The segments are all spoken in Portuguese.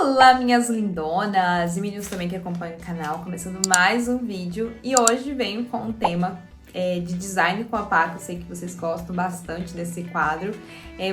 Olá, minhas lindonas e meninos também que acompanham o canal, começando mais um vídeo e hoje venho com um tema de design com a Paca. Eu sei que vocês gostam bastante desse quadro.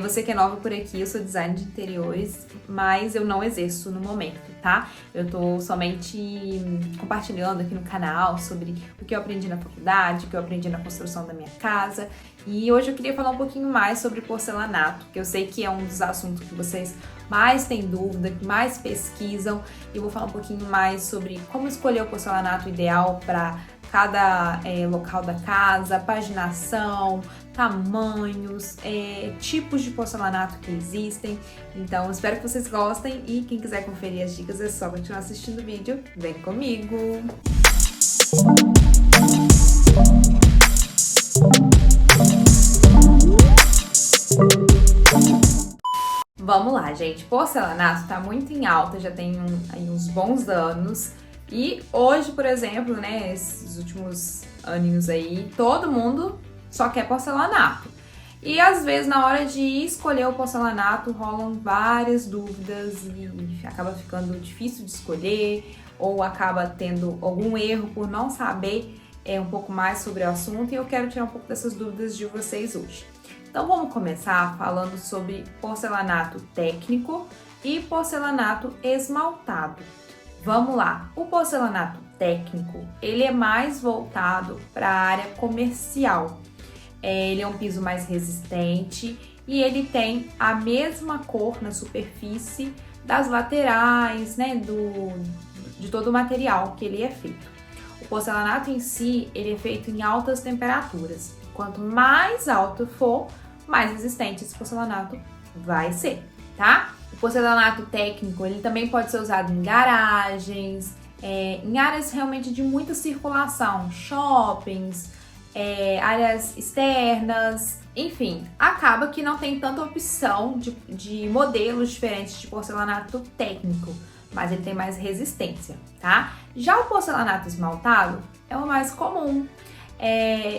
Você que é nova por aqui, eu sou designer de interiores, mas eu não exerço no momento, tá? Eu tô somente compartilhando aqui no canal sobre o que eu aprendi na faculdade, o que eu aprendi na construção da minha casa. E hoje eu queria falar um pouquinho mais sobre porcelanato, que eu sei que é um dos assuntos que vocês mais têm dúvida, que mais pesquisam. E eu vou falar um pouquinho mais sobre como escolher o porcelanato ideal para cada local da casa, paginação, tamanhos, tipos de porcelanato que existem. Então, espero que vocês gostem e quem quiser conferir as dicas é só continuar assistindo o vídeo. Vem comigo! Vamos lá, gente. Porcelanato tá muito em alta, já tem aí uns bons anos. E hoje, por exemplo, né, esses últimos aninhos aí, todo mundo só quer porcelanato. E às vezes, na hora de escolher o porcelanato, rolam várias dúvidas e acaba ficando difícil de escolher, ou acaba tendo algum erro por não saber um pouco mais sobre o assunto, e eu quero tirar um pouco dessas dúvidas de vocês hoje. Então vamos começar falando sobre porcelanato técnico e porcelanato esmaltado. Vamos lá, o porcelanato técnico, ele é mais voltado para a área comercial. Ele é um piso mais resistente e ele tem a mesma cor na superfície das laterais, né, de todo o material que ele é feito. O porcelanato em si, ele é feito em altas temperaturas. Quanto mais alto for, mais resistente esse porcelanato vai ser, tá? O porcelanato técnico, ele também pode ser usado em garagens, em áreas realmente de muita circulação, shoppings, áreas externas, enfim, acaba que não tem tanta opção de modelos diferentes de porcelanato técnico, mas ele tem mais resistência, tá? Já o porcelanato esmaltado é o mais comum.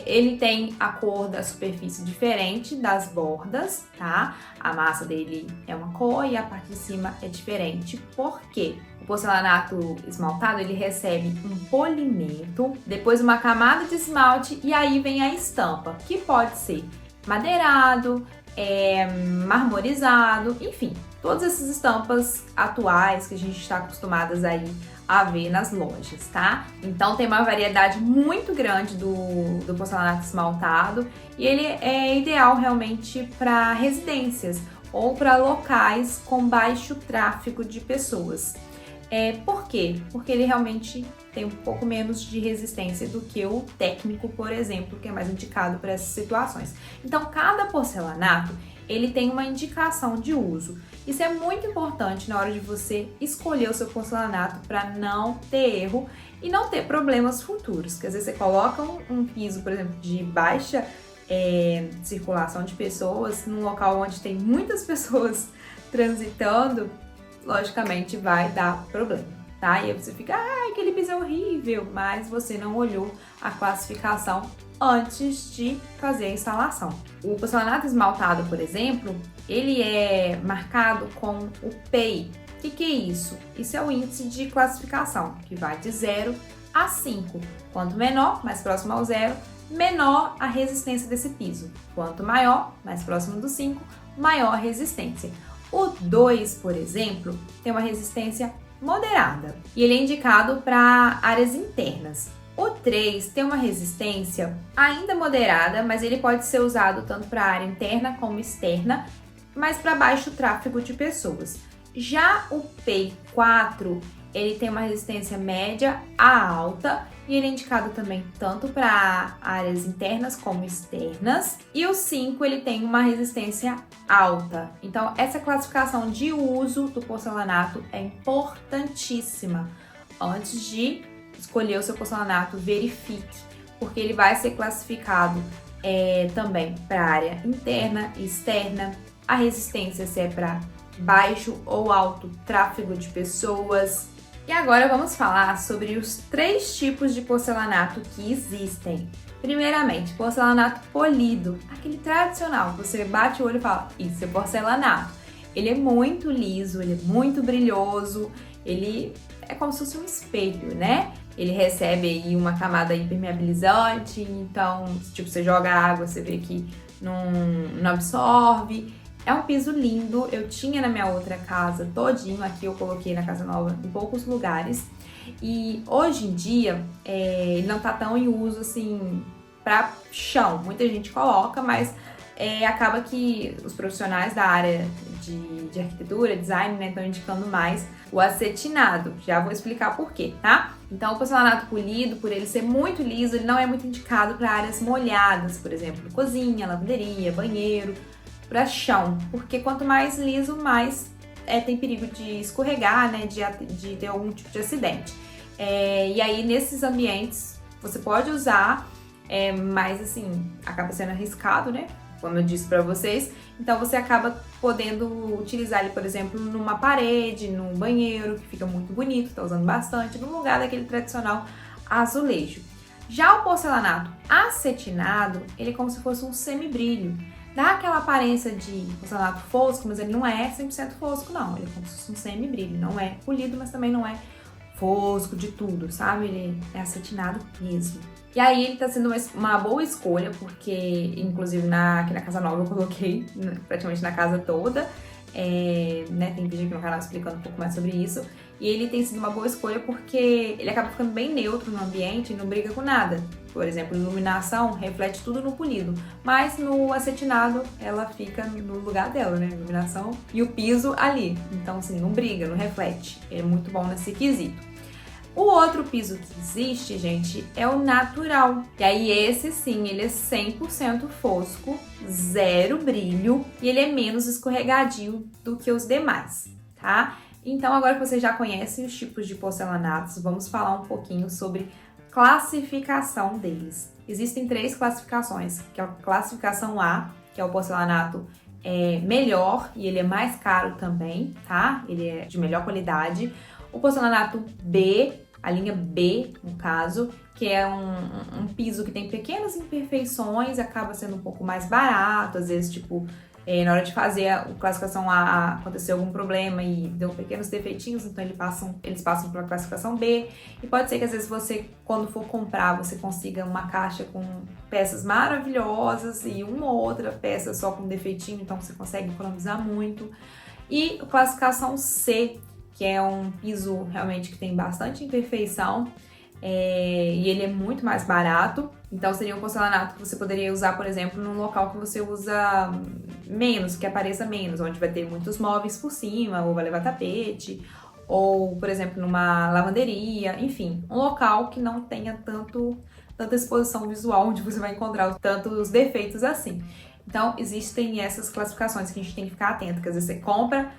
Ele tem a cor da superfície diferente das bordas, tá? A massa dele é uma cor e a parte de cima é diferente. Por quê? O porcelanato esmaltado, ele recebe um polimento, depois uma camada de esmalte e aí vem a estampa, que pode ser madeirado, marmorizado, enfim, todas essas estampas atuais que a gente está acostumadas aí a ver nas lojas, tá? Então tem uma variedade muito grande do porcelanato esmaltado e ele é ideal realmente para residências ou para locais com baixo tráfego de pessoas. Por quê? Porque ele realmente tem um pouco menos de resistência do que o técnico, por exemplo, que é mais indicado para essas situações. Então cada porcelanato ele tem uma indicação de uso. Isso é muito importante na hora de você escolher o seu porcelanato para não ter erro e não ter problemas futuros. Porque às vezes você coloca um piso, por exemplo, de baixa circulação de pessoas num local onde tem muitas pessoas transitando, logicamente vai dar problema, tá? E aí você fica, aquele piso é horrível, mas você não olhou a classificação antes de fazer a instalação. O porcelanato esmaltado, por exemplo, ele é marcado com o PEI. O que é isso? Isso é o índice de classificação, que vai de 0 a 5. Quanto menor, mais próximo ao 0, menor a resistência desse piso. Quanto maior, mais próximo do 5, maior a resistência. O 2, por exemplo, tem uma resistência moderada e ele é indicado para áreas internas. O 3 tem uma resistência ainda moderada, mas ele pode ser usado tanto para a área interna como externa, mas para baixo tráfego de pessoas. Já o P4, ele tem uma resistência média a alta e ele é indicado também tanto para áreas internas como externas. E o 5, ele tem uma resistência alta. Então, essa classificação de uso do porcelanato é importantíssima. Antes de escolher o seu porcelanato, verifique, porque ele vai ser classificado também para área interna e externa. A resistência se é para baixo ou alto tráfego de pessoas. E agora vamos falar sobre os 3 tipos de porcelanato que existem. Primeiramente, porcelanato polido, aquele tradicional, você bate o olho e fala, isso é porcelanato. Ele é muito liso, ele é muito brilhoso, ele é como se fosse um espelho, né? Ele recebe aí uma camada impermeabilizante, então, tipo, você joga água, você vê que não absorve. É um piso lindo, eu tinha na minha outra casa todinho, aqui eu coloquei na casa nova em poucos lugares. E hoje em dia, ele não tá tão em uso assim para chão. Muita gente coloca, mas acaba que os profissionais da área de arquitetura, design, né, estão indicando mais o acetinado. Já vou explicar por quê, tá? Então, o porcelanato polido, por ele ser muito liso, ele não é muito indicado para áreas molhadas, por exemplo, cozinha, lavanderia, banheiro, para chão, porque quanto mais liso, mais tem perigo de escorregar, né, de ter algum tipo de acidente. E aí, nesses ambientes, você pode usar, mas assim, acaba sendo arriscado, né? Como eu disse para vocês, então você acaba podendo utilizar ele, por exemplo, numa parede, num banheiro, que fica muito bonito, tá usando bastante, no lugar daquele tradicional azulejo. Já o porcelanato acetinado, ele é como se fosse um semibrilho. Dá aquela aparência de porcelanato fosco, mas ele não é 100% fosco, não. Ele é como se fosse um semibrilho, não é polido, mas também não é fosco de tudo, sabe? Ele é acetinado mesmo. E aí ele tá sendo uma boa escolha, porque inclusive aqui na casa nova eu coloquei praticamente na casa toda. Né, tem vídeo aqui no canal explicando um pouco mais sobre isso. E ele tem sido uma boa escolha porque ele acaba ficando bem neutro no ambiente e não briga com nada. Por exemplo, iluminação reflete tudo no polido, mas no acetinado ela fica no lugar dela, né? Iluminação e o piso ali. Então, assim, não briga, não reflete. É muito bom nesse quesito. O outro piso que existe, gente, é o natural. E aí esse sim, ele é 100% fosco, zero brilho e ele é menos escorregadio do que os demais, tá? Então agora que vocês já conhecem os tipos de porcelanatos, vamos falar um pouquinho sobre classificação deles. Existem 3 classificações, que é a classificação A, que é o porcelanato melhor e ele é mais caro também, tá? Ele é de melhor qualidade. O porcelanato B, a linha B, no caso, que é um piso que tem pequenas imperfeições, acaba sendo um pouco mais barato, às vezes, tipo, na hora de fazer a classificação A, aconteceu algum problema e deu pequenos defeitinhos, então eles passam para a classificação B. E pode ser que às vezes você, quando for comprar, você consiga uma caixa com peças maravilhosas e uma ou outra peça só com defeitinho, então você consegue economizar muito. E a classificação C, que é um piso realmente que tem bastante imperfeição, e ele é muito mais barato. Então seria um porcelanato que você poderia usar, por exemplo, num local que você usa menos, que apareça menos, onde vai ter muitos móveis por cima, ou vai levar tapete, ou, por exemplo, numa lavanderia, enfim, um local que não tenha tanta exposição visual, onde você vai encontrar tantos defeitos assim. Então existem essas classificações que a gente tem que ficar atento, que às vezes você compra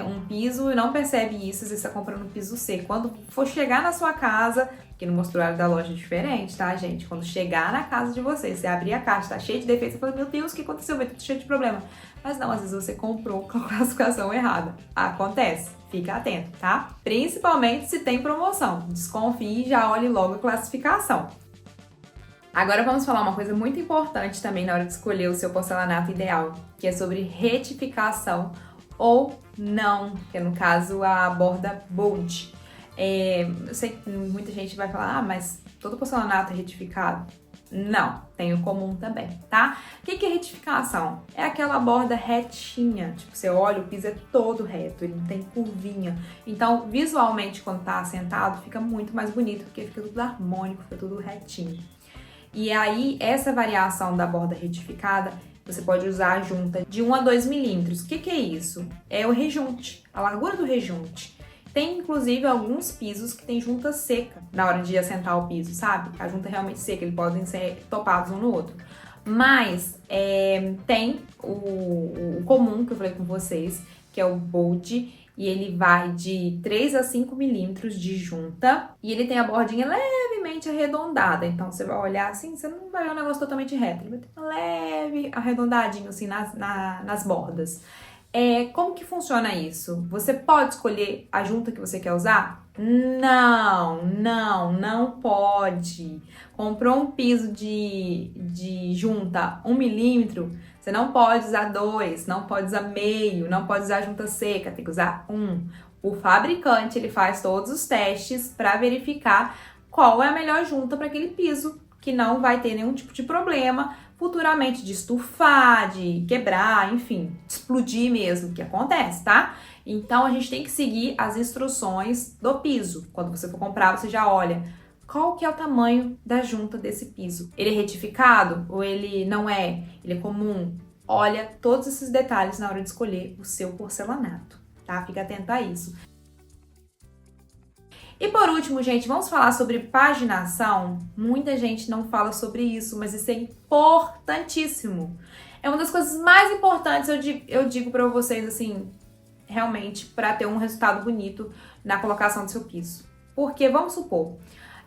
um piso e não percebe isso, às vezes você tá comprando um piso C. Quando for chegar na sua casa, que no mostruário da loja é diferente, tá, gente? Quando chegar na casa de vocês, você abrir a caixa, tá cheio de defeitos, você fala, meu Deus, o que aconteceu? Vai tudo cheio de problema. Mas não, às vezes você comprou com a classificação errada. Acontece. Fica atento, tá? Principalmente se tem promoção. Desconfie e já olhe logo a classificação. Agora vamos falar uma coisa muito importante também na hora de escolher o seu porcelanato ideal, que é sobre retificação ou não, que é no caso a borda bold. Eu sei que muita gente vai falar, mas todo porcelanato é retificado? Não, tem o comum também, tá? O que é retificação? É aquela borda retinha, tipo, você olha, o piso é todo reto, ele não tem curvinha. Então, visualmente, quando tá assentado, fica muito mais bonito, porque fica tudo harmônico, fica tudo retinho. E aí, essa variação da borda retificada, você pode usar a junta de 1 a 2 milímetros. O que é isso? É o rejunte, a largura do rejunte. Tem, inclusive, alguns pisos que tem junta seca na hora de assentar o piso, sabe? A junta é realmente seca, eles podem ser topados um no outro. Mas tem o comum, que eu falei com vocês, que é o bold, e ele vai de 3 a 5 milímetros de junta, e ele tem a bordinha levemente arredondada, então você vai olhar assim, você não vai ver um negócio totalmente reto, ele vai ter uma leve arredondadinho assim nas bordas. Como que funciona isso? Você pode escolher a junta que você quer usar? Não pode. Comprou um piso de junta 1 milímetro, Você não pode usar 2, não pode usar meio, não pode usar junta seca, tem que usar 1. O fabricante, ele faz todos os testes para verificar qual é a melhor junta para aquele piso, que não vai ter nenhum tipo de problema futuramente de estufar, de quebrar, enfim, de explodir mesmo, que acontece, tá? Então, a gente tem que seguir as instruções do piso. Quando você for comprar, você já olha qual que é o tamanho da junta desse piso. Ele é retificado ou ele não é? Ele é comum? Olha todos esses detalhes na hora de escolher o seu porcelanato, tá? Fica atento a isso. E por último, gente, vamos falar sobre paginação. Muita gente não fala sobre isso, mas isso é importantíssimo. É uma das coisas mais importantes, eu digo pra vocês, assim, realmente, para ter um resultado bonito na colocação do seu piso. Porque, vamos supor,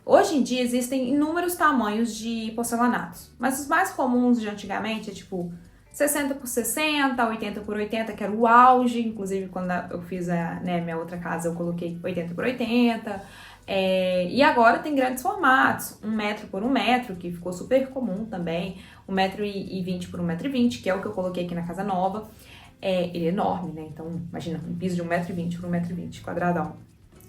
hoje em dia existem inúmeros tamanhos de porcelanatos, mas os mais comuns de antigamente é tipo 60 por 60, 80 por 80, que era o auge. Inclusive, quando eu fiz minha outra casa, eu coloquei 80 por 80. E agora tem grandes formatos, 1 metro por 1 metro, que ficou super comum também, 1,20 m por 1,20 m, que é o que eu coloquei aqui na casa nova. Ele é enorme, né? Então, imagina, um piso de 1,20 m por 1,20 m, quadradão.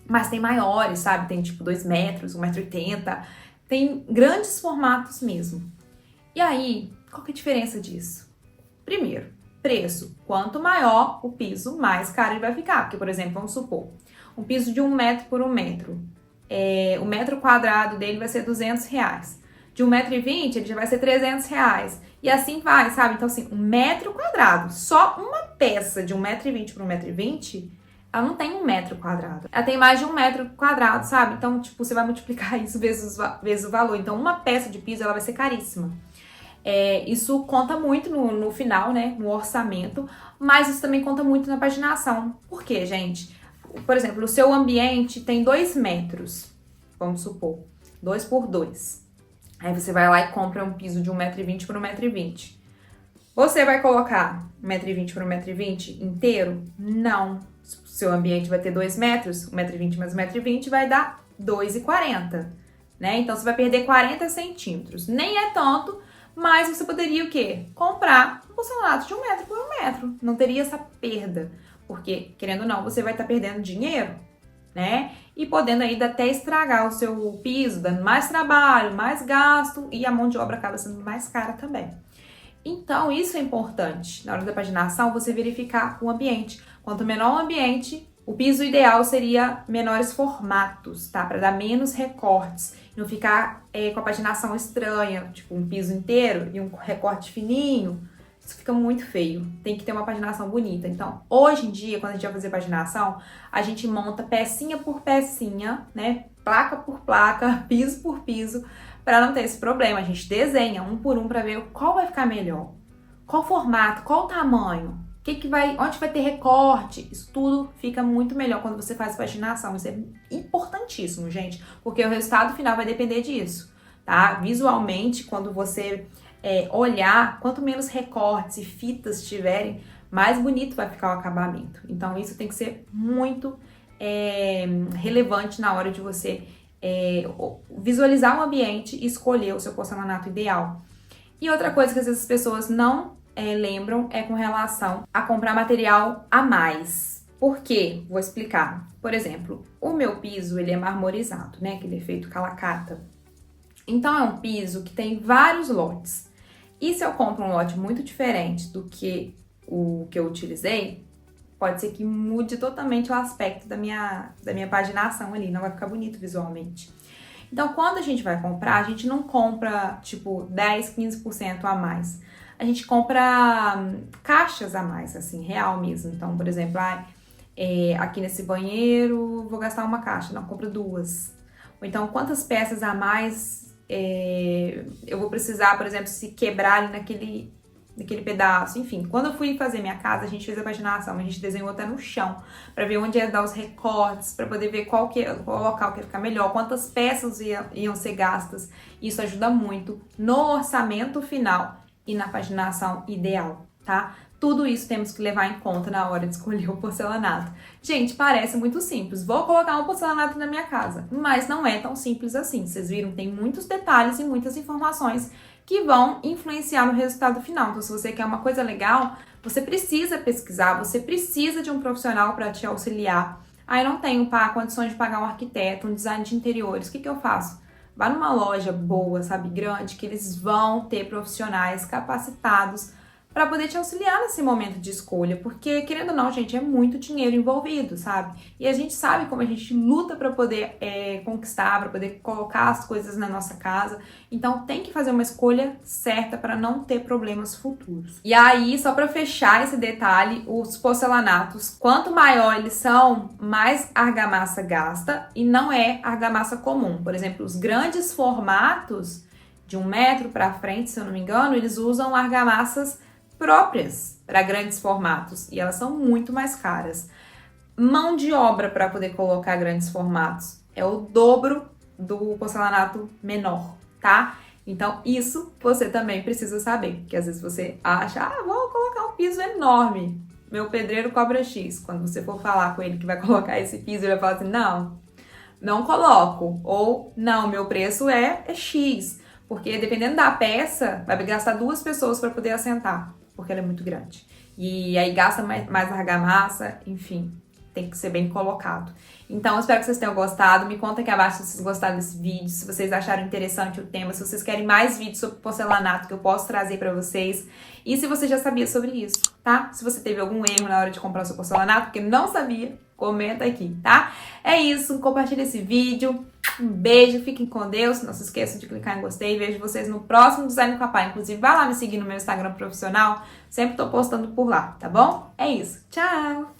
Mas tem maiores, sabe? Tem tipo 2 metros, 1,80 m. Tem grandes formatos mesmo. E aí, qual que é a diferença disso? Primeiro, preço. Quanto maior o piso, mais caro ele vai ficar. Porque, por exemplo, vamos supor, um piso de 1 metro por 1 metro. O metro quadrado dele vai ser R$200. De 1,20 m, ele já vai ser R$300. E assim vai, sabe? Então, assim, 1 metro quadrado. Só uma peça de 1,20 m por 1,20 m, ela não tem 1 metro quadrado. Ela tem mais de 1 metro quadrado, sabe? Então, tipo, você vai multiplicar isso vezes o valor. Então, uma peça de piso, ela vai ser caríssima. Isso conta muito no final, né? No orçamento. Mas isso também conta muito na paginação. Por quê, gente? Por exemplo, o seu ambiente tem 2 metros. Vamos supor. 2 por 2. Aí você vai lá e compra um piso de 1,20 m por 1,20 m. Você vai colocar 1,20 m por 1,20 m inteiro? Não. Seu ambiente vai ter 2 metros, 1,20 m mais 1,20 m vai dar 2,40 m, né? Então, você vai perder 40 centímetros. Nem é tanto, mas você poderia o quê? Comprar um porcelanato de 1 metro por 1 metro. Não teria essa perda, porque, querendo ou não, você vai estar perdendo dinheiro, né? E podendo ainda até estragar o seu piso, dando mais trabalho, mais gasto, e a mão de obra acaba sendo mais cara também. Então, isso é importante. Na hora da paginação, você verificar o ambiente. Quanto menor o ambiente, o piso ideal seria menores formatos, tá? Para dar menos recortes. Não ficar com a paginação estranha, tipo um piso inteiro e um recorte fininho. Isso fica muito feio. Tem que ter uma paginação bonita. Então, hoje em dia, quando a gente vai fazer paginação, a gente monta pecinha por pecinha, né? Placa por placa, piso por piso, para não ter esse problema. A gente desenha um por um para ver qual vai ficar melhor. Qual formato, qual tamanho, onde vai ter recorte. Isso tudo fica muito melhor quando você faz paginação. Isso é importantíssimo, gente, porque o resultado final vai depender disso, tá? Visualmente, quando você olhar, quanto menos recortes e fitas tiverem, mais bonito vai ficar o acabamento. Então, isso tem que ser muito relevante na hora de você visualizar o ambiente e escolher o seu porcelanato ideal. E outra coisa que às vezes as pessoas não lembram é com relação a comprar material a mais. Por quê? Vou explicar. Por exemplo, o meu piso, ele é marmorizado, né? Que ele é feito calacata. Então, é um piso que tem vários lotes. E se eu compro um lote muito diferente do que o que eu utilizei, pode ser que mude totalmente o aspecto da minha paginação ali, não vai ficar bonito visualmente. Então, quando a gente vai comprar, a gente não compra, tipo, 10, 15% a mais. A gente compra caixas a mais, assim, real mesmo. Então, por exemplo, aqui nesse banheiro, vou gastar uma caixa, não, compro 2. Ou então, quantas peças a mais eu vou precisar, por exemplo, se quebrar ali naquele pedaço. Enfim, quando eu fui fazer minha casa, a gente fez a paginação, a gente desenhou até no chão, pra ver onde ia dar os recortes, pra poder ver qual local que ia ficar melhor, quantas peças iam ser gastas. Isso ajuda muito no orçamento final e na paginação ideal, tá? Tudo isso temos que levar em conta na hora de escolher o porcelanato. Gente, parece muito simples. Vou colocar um porcelanato na minha casa, mas não é tão simples assim. Vocês viram, tem muitos detalhes e muitas informações que vão influenciar no resultado final. Então, se você quer uma coisa legal, você precisa pesquisar, você precisa de um profissional para te auxiliar. Aí não tenho condições de pagar um arquiteto, um design de interiores. O que eu faço? Vá numa loja boa, sabe, grande, que eles vão ter profissionais capacitados para poder te auxiliar nesse momento de escolha, porque, querendo ou não, gente, é muito dinheiro envolvido, sabe? E a gente sabe como a gente luta para poder conquistar, para poder colocar as coisas na nossa casa. Então, tem que fazer uma escolha certa para não ter problemas futuros. E aí, só para fechar esse detalhe, os porcelanatos, quanto maior eles são, mais argamassa gasta, e não é argamassa comum. Por exemplo, os grandes formatos, de 1 metro para frente, se eu não me engano, eles usam argamassas próprias para grandes formatos e elas são muito mais caras. Mão de obra para poder colocar grandes formatos é o dobro do porcelanato menor, tá? Então isso você também precisa saber, porque às vezes você acha, vou colocar um piso enorme, meu pedreiro cobra X. Quando você for falar com ele que vai colocar esse piso, ele vai falar assim, não coloco, ou não, meu preço é X, porque dependendo da peça, vai gastar 2 pessoas para poder assentar, porque ela é muito grande. E aí gasta mais argamassa, enfim, tem que ser bem colocado. Então, espero que vocês tenham gostado. Me conta aqui abaixo se vocês gostaram desse vídeo, se vocês acharam interessante o tema, se vocês querem mais vídeos sobre porcelanato que eu posso trazer pra vocês. E se você já sabia sobre isso, tá? Se você teve algum erro na hora de comprar o seu porcelanato, porque não sabia, comenta aqui, tá? É isso, compartilha esse vídeo. Um beijo, fiquem com Deus. Não se esqueçam de clicar em gostei. Vejo vocês no próximo Design com a Pai. Inclusive, vai lá me seguir no meu Instagram profissional. Sempre tô postando por lá, tá bom? É isso. Tchau!